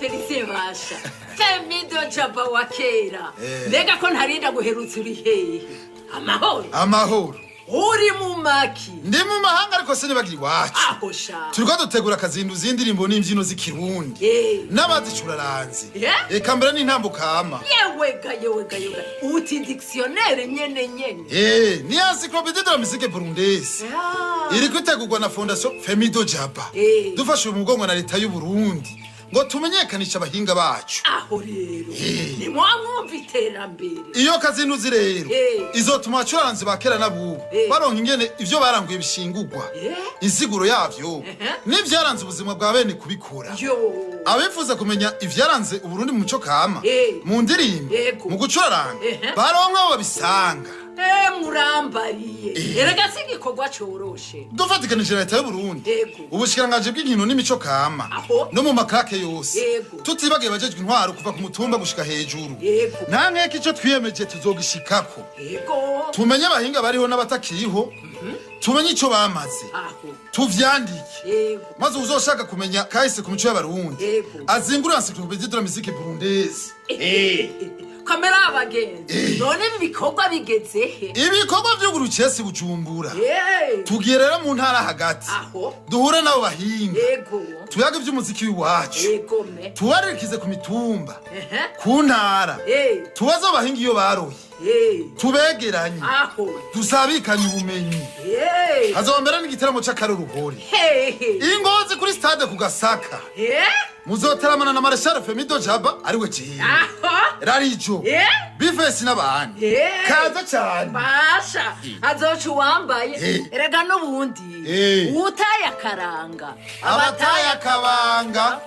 Felicien basha Femido Jaba wa kera mbega ko ntarinda guherutsa uri hehe amahoro uri mu maki ndi mu mahanga ariko sinibagira iwacu aho sha turiko dutegura akazinduzi y'indirimbo n'imbyino z'ikirundi n'abazicuraranze eka mbere n'intambukama yewe ga uti dictionnaire nyene ni encyclopédie de la musique burundaise iriko itegurwa na fondation Femido Jaba dufashe umugongo na leta y'u Burundi ngo tumenyekanisha abahinga bacu aho rero ni mwamwumva iterambere iyo kazinuzi rero izotuma abacuranzi bakera n'abubu baronka ingene ivyo baranguye bishingurwa insiguro yavyo n'ivyaranze ubuzima bwa bene kubikora abifuza kumenya ivyaranze Uburundi mu muco kama mu ndirimbo mu gucuraranga baronka abo babisanga murambariye erega sigikorwa coroshe dufatikanije leta y'u Burundi ubushikirangaje bw'inkino n'imico kama no mu makrake yose tutibagiye bajejwe intwaro kuva ku mutumba gushika hejuru nta nkeke ico twiyemeje tuzogishikako tumenye abahinga bariho n'abatakiriho tumenye ico bamaze tuvyandike maze uzoshaka kumenya kahise ku mico y'abarundi azingurira encyclopédie de la musique burundaise kamera abagenzi none ibikorwa bigezehe ibikorwa vy'ugurukesi Bujumbura tugiye rero mu ntara hagati duhure nabo bahinga tuyaga ivy'umuziki w'iwacu tubaririkize ku mitumba ku ntara tubaze abahinga iyo baroye tubegeranye dusabikanye ubumenyi hazombera n'igiteramo c'akaruruhore ingozi kuri stade ku Gasaka muzoteramana na Marshal Femido Jaba ariwe ciye rarijo bifesi n'abandi kaza cyane basha azoca uwambaye erega n'ubundi utaye akaranga abataye akabanga